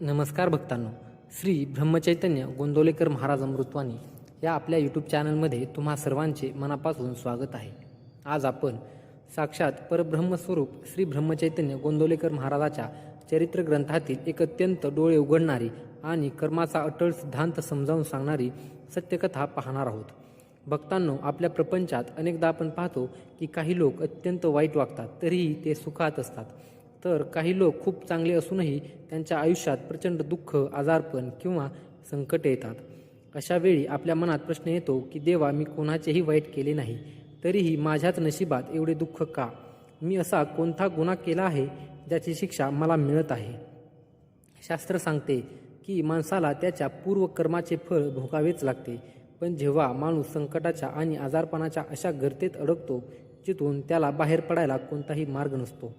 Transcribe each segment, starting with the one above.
नमस्कार भक्तांनो. श्री ब्रह्मचैतन्य गोंदवलेकर महाराज अमृतवाणी या आपल्या यूट्यूब चॅनलमध्ये तुम्हा सर्वांचे मनापासून स्वागत आहे. आज आपण साक्षात परब्रह्मस्वरूप श्री ब्रह्मचैतन्य गोंदवलेकर महाराजाच्या चरित्र ग्रंथातील एक अत्यंत डोळे उघडणारी आणि कर्माचा अटळ सिद्धांत समजावून सांगणारी सत्यकथा पाहणार आहोत. भक्तांनो, आपल्या प्रपंचात अनेकदा आपण पाहतो की काही लोक अत्यंत वाईट वागतात तरीही ते सुखात असतात, तर काही लोक खूप चांगले असूनही त्यांच्या आयुष्यात प्रचंड दुःख, आजारपण किंवा संकट येतात. अशा वेळी आपल्या मनात प्रश्न येतो की देवा, मी कोणाचेही वाईट केले नाही, तरीही माझ्याच नशिबात एवढे दुःख का? मी असा कोणता गुन्हा केला आहे ज्याची शिक्षा मला मिळत आहे? शास्त्र सांगते की माणसाला त्याच्या पूर्वकर्माचे फळ भोगावेच लागते, पण जेव्हा माणूस संकटाच्या आणि आजारपणाच्या अशा गर्तेत अडकतो जिथून त्याला बाहेर पडायला कोणताही मार्ग नसतो,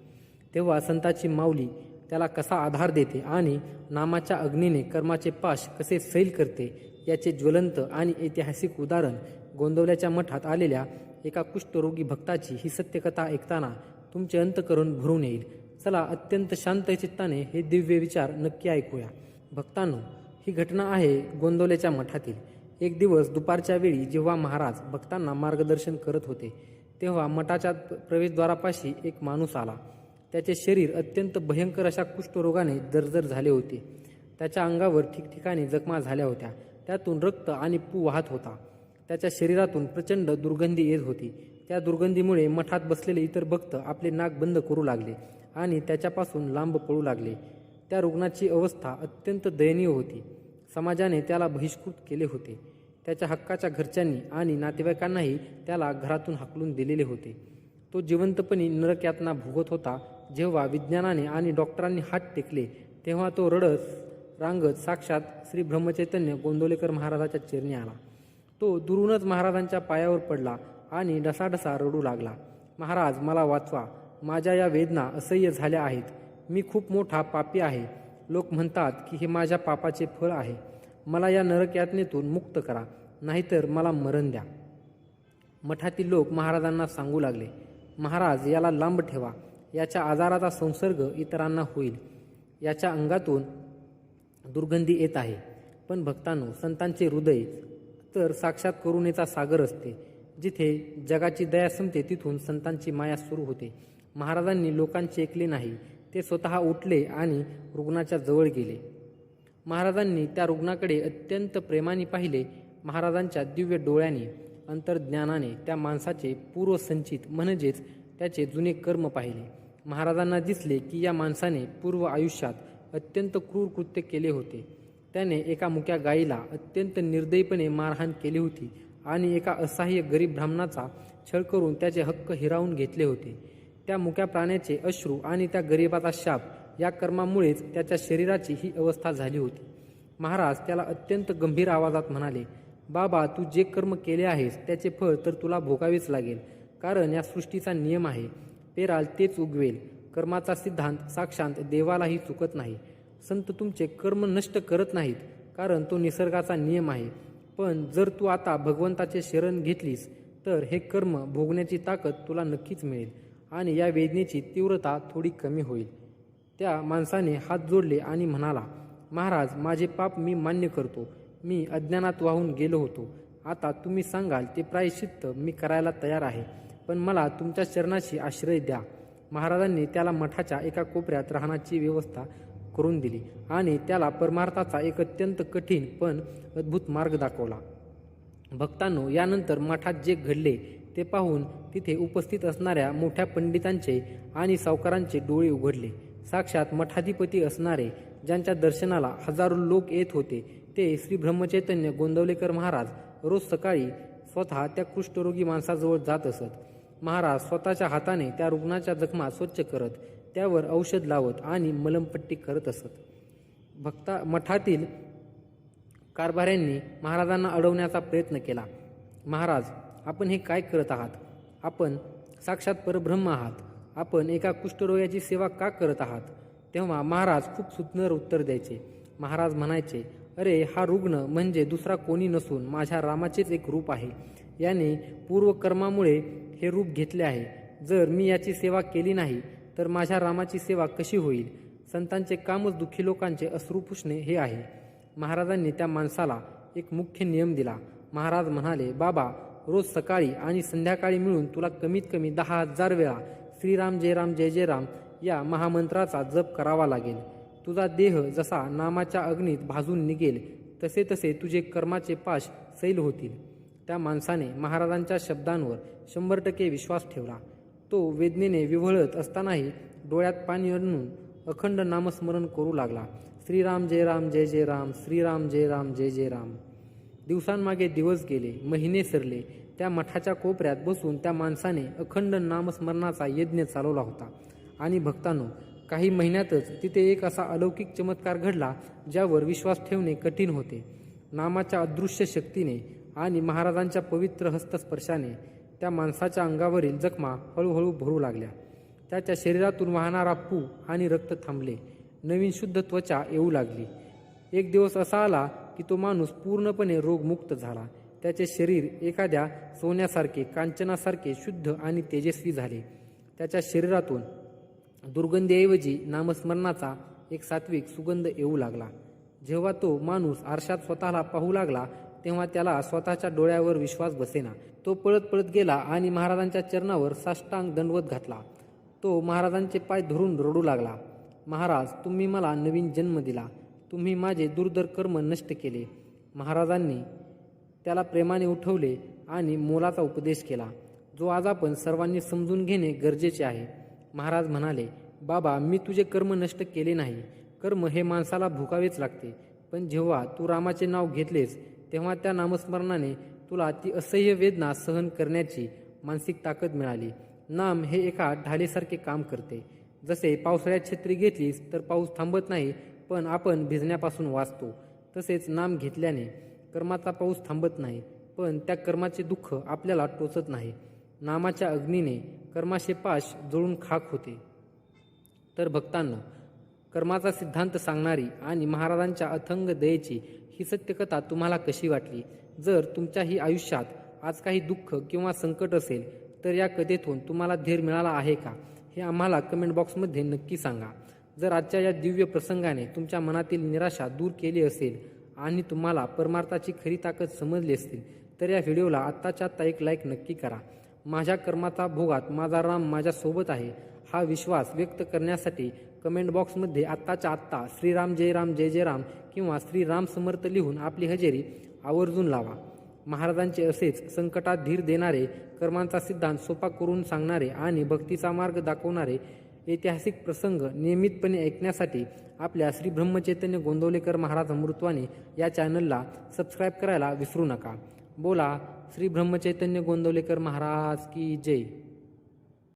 तेव्हा संताची माऊली त्याला कसा आधार देते आणि नामाच्या अग्नीने कर्माचे पाश कसे सैल करते याचे ज्वलंत आणि ऐतिहासिक उदाहरण गोंदवल्याच्या मठात आलेल्या एका कुष्ठरोगी भक्ताची ही सत्यकथा ऐकताना तुमचे अंतःकरण भरून येईल. चला, अत्यंत शांत चित्ताने हे दिव्य विचार नक्की ऐकूया. भक्तांनो, ही घटना आहे गोंदवल्याच्या मठातील. एक दिवस दुपारच्या वेळी जेव्हा महाराज भक्तांना मार्गदर्शन करत होते, तेव्हा मठाच्या प्रवेशद्वारापाशी एक माणूस आला. त्याचे शरीर अत्यंत भयंकर अशा कुष्ठरोगाने जर्जर झाले होते. त्याच्या अंगावर ठिकठिकाणी जखमा झाल्या होत्या, त्यातून रक्त आणि पू वाहत होता. त्याच्या शरीरातून प्रचंड दुर्गंधी येत होती. त्या दुर्गंधीमुळे मठात बसलेले इतर भक्त आपले नाक बंद करू लागले आणि त्याच्यापासून लांब पळू लागले. त्या रुग्णाची अवस्था अत्यंत दयनीय होती. समाजाने त्याला बहिष्कृत केले होते. त्याच्या हक्काच्या घरच्यांनी आणि नातेवाईकांनाही त्याला घरातून हाकलून दिलेले होते. तो जिवंतपणी नरकयातना भोगत होता. जेव्हा विज्ञानाने आणि डॉक्टरांनी हात टेकले, तेव्हा तो रडत रांगत साक्षात श्री ब्रह्मचैतन्य गोंदवलेकर महाराजाच्या चरणी आला. तो दुरूनच महाराजांच्या पायावर पडला आणि ढसाढसा रडू लागला. महाराज, मला वाचवा. माझ्या या वेदना असह्य झाल्या आहेत. मी खूप मोठा पापी आहे. लोक म्हणतात की हे माझ्या पापाचे फळ आहे. मला या नरकयातनेतून मुक्त करा, नाहीतर मला मरण द्या. मठातील लोक महाराजांना सांगू लागले, महाराज, याला लांब ठेवा. याच्या आजाराचा संसर्ग इतरांना होईल. याच्या अंगातून दुर्गंधी येत आहे. पण भक्तांनो, संतांचे हृदय तर साक्षात करुणेचा सागर असते. जिथे जगाची दया संपते तिथून संतांची माया सुरू होते. महाराजांनी लोकांचे ऐकले नाही. ते स्वतः उठले आणि रुग्णाच्या जवळ गेले. महाराजांनी त्या रुग्णाकडे अत्यंत प्रेमाने पाहिले. महाराजांच्या दिव्य डोळ्याने, अंतर्ज्ञानाने त्या माणसाचे पूर्वसंचित म्हणजेच त्याचे जुने कर्म पाहिले. महाराजांना दिसले की या माणसाने पूर्व आयुष्यात अत्यंत क्रूर कृत्य केले होते. त्याने एका मुक्या गायीला अत्यंत निर्दयीपणे मारहाण केली होती आणि एका असहाय्य गरीब ब्राह्मणाचा छळ करून त्याचे हक्क हिरावून घेतले होते. त्या मुक्या प्राण्याचे अश्रू आणि त्या गरिबाचा शाप या कर्मामुळेच त्याच्या शरीराची ही अवस्था झाली होती. महाराज त्याला अत्यंत गंभीर आवाजात म्हणाले, बाबा, तू जे कर्म केले आहेस त्याचे फळ तर तुला भोगावेच लागेल, कारण या सृष्टीचा नियम आहे. पेराल तेच उगवेल. कर्माचा सिद्धांत साक्षात देवालाही चुकत नाही. संत तुमचे कर्म नष्ट करत नाहीत, कारण तो निसर्गाचा नियम आहे. पण जर तू आता भगवंताचे शरण घेतलीस तर हे कर्म भोगण्याची ताकद तुला नक्कीच मिळेल आणि या वेदनेची तीव्रता थोडी कमी होईल. त्या माणसाने हात जोडले आणि म्हणाला, महाराज, माझे पाप मी मान्य करतो. मी अज्ञानात वाहून गेलो होतो. आता तुम्ही सांगाल ते प्रायश्चित्त मी करायला तयार आहे, पण मला तुमच्या चरणाशी आश्रय द्या. महाराजांनी त्याला मठाच्या एका कोपऱ्यात राहण्याची व्यवस्था करून दिली आणि त्याला परमार्थाचा एक अत्यंत कठीण पण अद्भुत मार्ग दाखवला. भक्तांनो, यानंतर मठात जे घडले ते पाहून तिथे उपस्थित असणाऱ्या मोठ्या पंडितांचे आणि सावकारांचे डोळे उघडले. साक्षात मठाधिपती असणारे, ज्यांच्या दर्शनाला हजारो लोक येत होते, ते श्री ब्रह्मचैतन्य गोंदवलेकर महाराज रोज सकाळी स्वतः त्या कुष्ठरोगी माणसाजवळ जात असत. महाराज स्वतःच्या हाताने त्या रुग्णाच्या जखमा स्वच्छ करत, त्यावर औषध लावत आणि मलमपट्टी करत असत. मठातील कारभाऱ्यांनी महाराजांना अडवण्याचा प्रयत्न केला. महाराज, आपण हे काय करत आहात? आपण साक्षात परब्रह्म आहात. आपण एका कुष्ठरोग्याची सेवा का करत आहात? तेव्हा महाराज खूप सुंदर उत्तर द्यायचे. महाराज म्हणायचे, अरे, हा रुग्ण म्हणजे दुसरा कोणी नसून माझ्या रामाचेच एक रूप आहे. याने पूर्वकर्मामुळे हे रूप घेतले आहे. जर मी याची सेवा केली नाही तर माझ्या रामाची सेवा कशी होईल? संतांचे कामच दुःखी लोकांचे अश्रू पुसणे हे आहे. महाराजांनी त्या माणसाला एक मुख्य नियम दिला. महाराज म्हणाले, बाबा, रोज सकाळी आणि संध्याकाळी मिळून तुला कमीत कमी 10,000 वेळा श्रीराम जय राम जय जय राम या महामंत्राचा जप करावा लागेल. तुझा देह जसा नामाच्या अग्नीत भाजून निघेल तसे तसे तुझे कर्माचे पाश सैल होतील. त्या माणसाने महाराजांच्या शब्दांवर 100% विश्वास ठेवला. तो वेदनेने विव्हळत असतानाही डोळ्यात पाणी आणून अखंड नामस्मरण करू लागला. श्रीराम जय राम जय जय राम, श्रीराम जय राम जय जय राम. दिवसांमागे दिवस गेले, महिने सरले. त्या मठाच्या कोपऱ्यात बसून त्या माणसाने अखंड नामस्मरणाचा यज्ञ चालवला होता. आणि भक्तांनो, काही महिन्यातच तिथे एक असा अलौकिक चमत्कार घडला ज्यावर विश्वास ठेवणे कठीण होते. नामाच्या अदृश्य शक्तीने आणि महाराजांच्या पवित्र हस्तस्पर्शाने त्या माणसाच्या अंगावरील जखमा हळूहळू भरू लागल्या. त्याच्या शरीरातून वाहणारा पू आणि रक्त थांबले. नवीन शुद्ध त्वचा येऊ लागली. एक दिवस असा आला की तो माणूस पूर्णपणे रोगमुक्त झाला. त्याचे शरीर एखाद्या सोन्यासारखे, कांचनासारखे शुद्ध आणि तेजस्वी झाले. त्याच्या शरीरातून दुर्गंधीऐवजी नामस्मरणाचा एक सात्विक सुगंध येऊ लागला. जेव्हा तो माणूस आरशात स्वतःला पाहू लागला तेव्हा त्याला स्वतःच्या डोळ्यावर विश्वास बसेना. तो पळत पळत गेला आणि महाराजांच्या चरणावर साष्टांग दंडवत घातला. तो महाराजांचे पाय धरून रडू लागला. महाराज, तुम्ही मला नवीन जन्म दिला. तुम्ही माझे दुर्धर कर्म नष्ट केले. महाराजांनी त्याला प्रेमाने उठवले आणि मोलाचा उपदेश केला, जो आज आपण सर्वांनी समजून घेणे गरजेचे आहे. महाराज म्हणाले, बाबा, मी तुझे कर्म नष्ट केले नाही. कर्म हे माणसाला भुकावेच लागते. पण जेव्हा तू रामाचे नाव घेतलेस तेव्हा त्या नामस्मरणाने तुला ती असह्य वेदना सहन करण्याची मानसिक ताकद मिळाली. नाम हे एका ढालेसारखे काम करते. जसे पावसाळ्यात छत्री घेतलीस तर पाऊस थांबत नाही, पण आपण भिजण्यापासून वाचतो. तसेच नाम घेतल्याने कर्माचा पाऊस थांबत नाही, पण त्या कर्माचे दुःख आपल्याला टोचत नाही. नामाच्या अग्नीने कर्माचे पाश जळून खाक होते. तर भक्तांनो, कर्माचा सिद्धांत सांगणारी आणि महाराजांच्या अथंग दयेची ही सत्यकथा तुम्हाला कशी वाटली? जर तुमच्याही आयुष्यात आज काही दुःख किंवा संकट असेल तर या कथेतून तुम्हाला धीर मिळाला आहे का, हे आम्हाला कमेंट बॉक्समध्ये नक्की सांगा. जर आजच्या या दिव्य प्रसंगाने तुमच्या मनातील निराशा दूर केली असेल आणि तुम्हाला परमार्थाची खरी ताकद समजली असतील तर या व्हिडिओला आत्ताच्या आत्ता एक लाईक नक्की करा. माझ्या कर्माचा भोगात माझा राम माझ्यासोबत आहे हा विश्वास व्यक्त करण्यासाठी कमेंट बॉक्समध्ये आत्ताच्या आत्ता श्रीराम जय राम जय जय राम किंवा श्रीराम समर्थ लिहून आपली हजेरी आवर्जून लावा. महाराजांचे असेच संकटात धीर देणारे, कर्मांचा सिद्धांत सोपा करून सांगणारे आणि भक्तीचा मार्ग दाखवणारे ऐतिहासिक प्रसंग नियमितपणे ऐकण्यासाठी आपल्या श्री ब्रह्मचैतन्य गोंदवलेकर महाराज अमृतवाणी या चॅनलला सबस्क्राईब करायला विसरू नका. बोला श्री ब्रह्मचैतन्य गोंदवलेकर महाराज की जय.